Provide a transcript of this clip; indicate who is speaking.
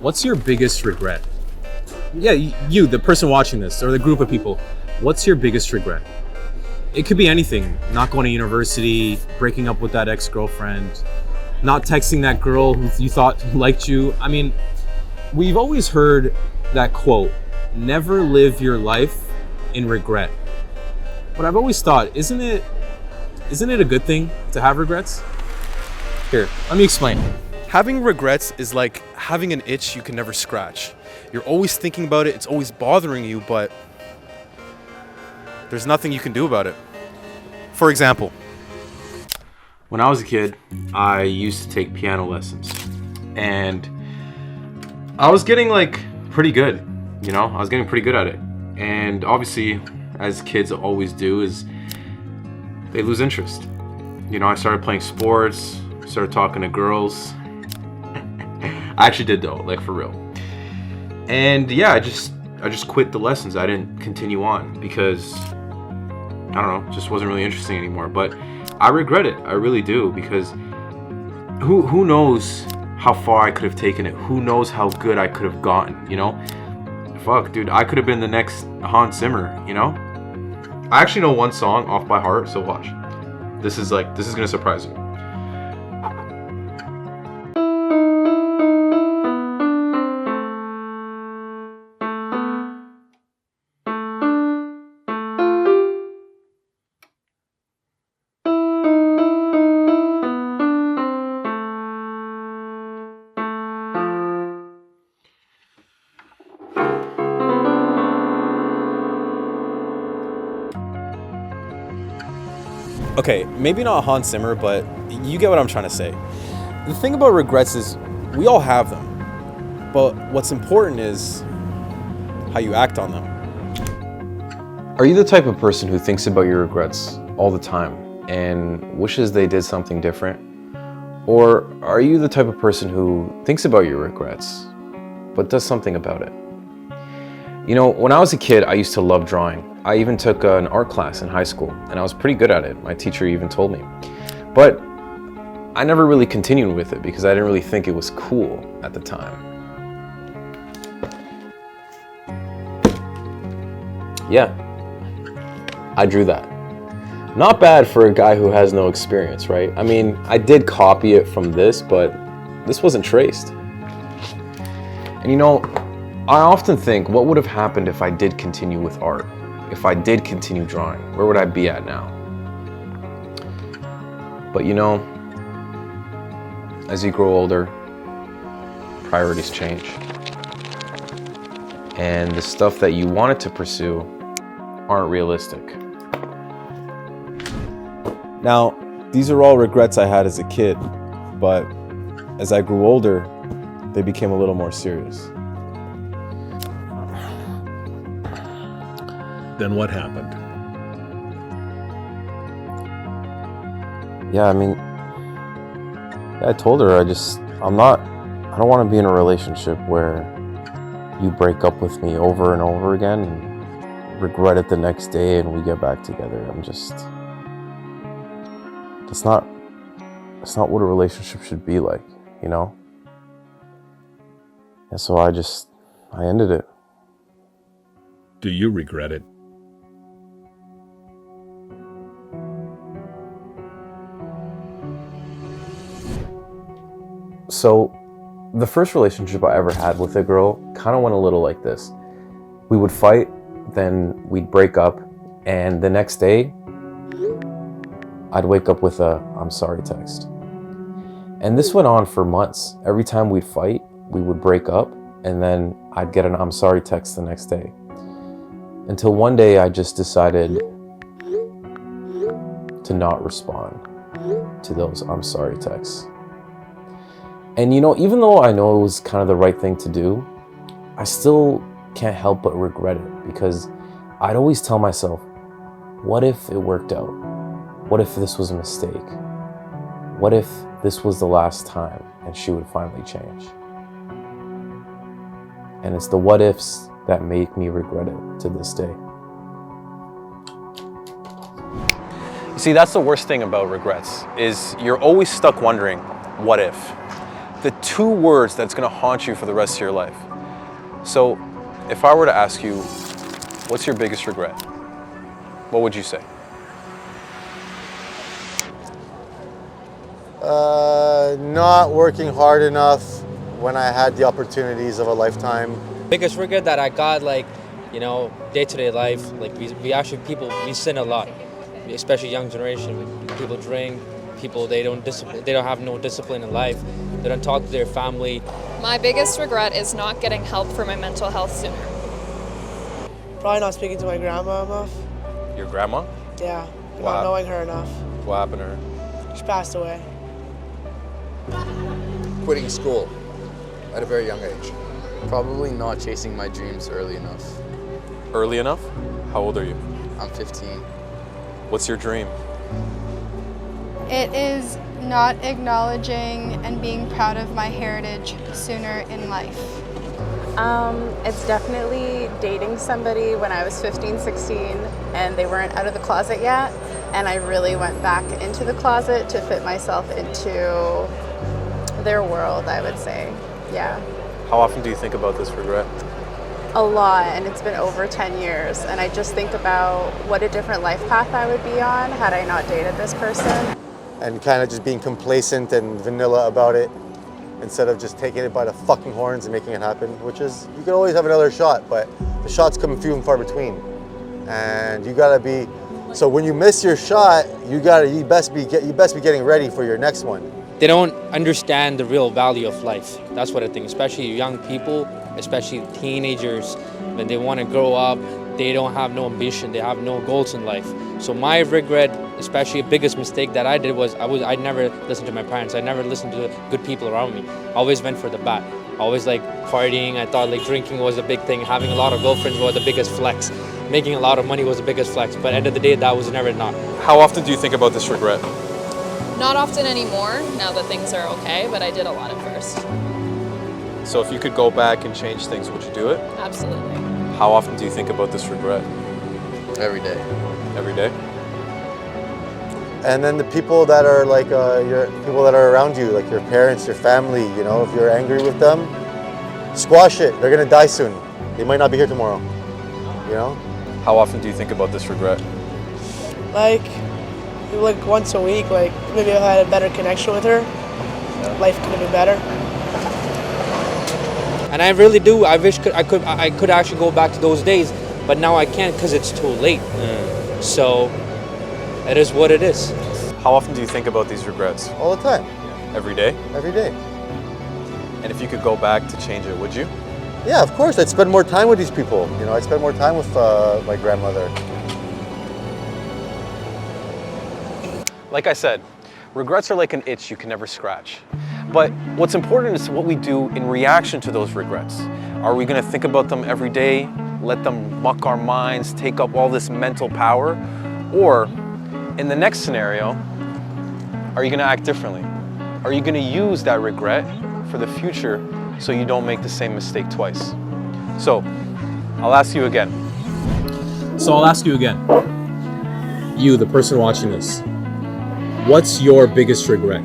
Speaker 1: What's your biggest regret? Yeah, you, the person watching this, or the group of people, what's your biggest regret? It could be anything. Not going to university, breaking up with that ex-girlfriend, not texting that girl who you thought liked you. I mean, we've always heard that quote, never live your life in regret. But I've always thought, isn't it a good thing to have regrets? Here, let me explain.
Speaker 2: Having regrets is like having an itch you can never scratch. You're always thinking about it, it's always bothering you, but there's nothing you can do about it. For example,
Speaker 3: when I was a kid, I used to take piano lessons, and I was getting pretty good, I was getting pretty good at it. And obviously, as kids always do, is they lose interest. I started playing sports, started talking to girls. I actually did though, for real. And yeah, I just quit the lessons. I didn't continue on because I don't know, it just wasn't really interesting anymore. But I regret it. I really do, because who knows how far I could have taken it? Who knows how good I could have gotten, Fuck, dude, I could have been the next Hans Zimmer, I actually know one song off by heart, so watch. This is gonna surprise you.
Speaker 1: Okay, maybe not Hans Zimmer, but you get what I'm trying to say. The thing about regrets is we all have them, but what's important is how you act on them.
Speaker 4: Are you the type of person who thinks about your regrets all the time and wishes they did something different? Or are you the type of person who thinks about your regrets, but does something about it? When I was a kid, I used to love drawing. I even took an art class in high school, and I was pretty good at it. My teacher even told me. But I never really continued with it because I didn't really think it was cool at the time. Yeah, I drew that. Not bad for a guy who has no experience, right? I mean, I did copy it from this, but this wasn't traced. And I often think, what would have happened if I did continue with art? If I did continue drawing, where would I be at now? But as you grow older, priorities change. And the stuff that you wanted to pursue aren't realistic.
Speaker 1: Now, these are all regrets I had as a kid, but as I grew older, they became a little more serious.
Speaker 5: Then what happened?
Speaker 4: Yeah, I told her I don't want to be in a relationship where you break up with me over and over again and regret it the next day and we get back together. That's not what a relationship should be like, And so I ended it.
Speaker 5: Do you regret it?
Speaker 4: So, the first relationship I ever had with a girl kind of went a little like this. We would fight, then we'd break up, and the next day, I'd wake up with a "I'm sorry" text. And this went on for months. Every time we'd fight, we would break up, and then I'd get an "I'm sorry" text the next day. Until one day I just decided to not respond to those "I'm sorry" texts. And even though I know it was kind of the right thing to do, I still can't help but regret it, because I'd always tell myself, what if it worked out? What if this was a mistake? What if this was the last time and she would finally change? And it's the what ifs that make me regret it to this day.
Speaker 1: You see, that's the worst thing about regrets, is you're always stuck wondering, what if?
Speaker 3: the 2 words that's gonna haunt you for the rest of your life. So, if I were to ask you, what's your biggest regret? What would you say?
Speaker 6: Not working hard enough when I had the opportunities of a lifetime.
Speaker 7: Biggest regret that I got, like, you know, day-to-day life, like we sin a lot, especially young generation. People drink, they don't have no discipline in life. They don't talk to their family.
Speaker 8: My biggest regret is not getting help for my mental health sooner.
Speaker 9: Probably not speaking to my grandma enough.
Speaker 3: Your grandma?
Speaker 9: Yeah,
Speaker 3: Wow.
Speaker 9: not knowing her enough.
Speaker 3: What happened to her?
Speaker 9: She passed away.
Speaker 10: Quitting school at a very young age.
Speaker 11: Probably not chasing my dreams early enough.
Speaker 3: Early enough? How old are you?
Speaker 11: I'm 15.
Speaker 3: What's your dream?
Speaker 12: It is not acknowledging and being proud of my heritage sooner in life.
Speaker 13: It's definitely dating somebody when I was 15, 16, and they weren't out of the closet yet. And I really went back into the closet to fit myself into their world, I would say. Yeah.
Speaker 3: How often do you think about this regret?
Speaker 13: A lot, and it's been over 10 years. And I just think about what a different life path I would be on had I not dated this person.
Speaker 6: And kind of just being complacent and vanilla about it instead of just taking it by the fucking horns and making it happen, which is, you can always have another shot, but the shots come few and far between. And you gotta be, so when you miss your shot, you best be getting ready for your next one.
Speaker 7: They don't understand the real value of life. That's what I think, especially young people, especially teenagers, when they want to grow up, they don't have no ambition, they have no goals in life. So my regret, especially the biggest mistake that I did was I never listened to my parents. I never listened to good people around me. I always went for the bad. Always like partying. I thought like drinking was a big thing. Having a lot of girlfriends was the biggest flex. Making a lot of money was the biggest flex. But at the end of the day, that was never not.
Speaker 3: How often do you think about this regret?
Speaker 8: Not often anymore, now that things are okay, but I did a lot at first.
Speaker 3: So if you could go back and change things, would you do it?
Speaker 8: Absolutely.
Speaker 3: How often do you think about this regret?
Speaker 11: Every day.
Speaker 3: Every day?
Speaker 6: And then the people that are like your people that are around you, like your parents, your family, you know, if you're angry with them, squash it. They're gonna die soon. They might not be here tomorrow. You know?
Speaker 3: How often do you think about this regret?
Speaker 9: Like once a week, like maybe if I had a better connection with her, life could have been better.
Speaker 7: And I really do. I wish I could actually go back to those days, but now I can't because it's too late. So it is what it is.
Speaker 3: How often do you think about these regrets?
Speaker 6: All the time.
Speaker 3: Every day?
Speaker 6: Every day.
Speaker 3: And if you could go back to change it, would you?
Speaker 6: Yeah, of course. I'd spend more time with these people. You know, I'd spend more time with my grandmother.
Speaker 3: Like I said, regrets are like an itch you can never scratch. But what's important is what we do in reaction to those regrets. Are we gonna think about them every day, let them muck our minds, take up all this mental power? Or, in the next scenario, are you gonna act differently? Are you gonna use that regret for the future so you don't make the same mistake twice? So, I'll ask you again.
Speaker 1: So I'll ask you again. You, the person watching this, what's your biggest regret?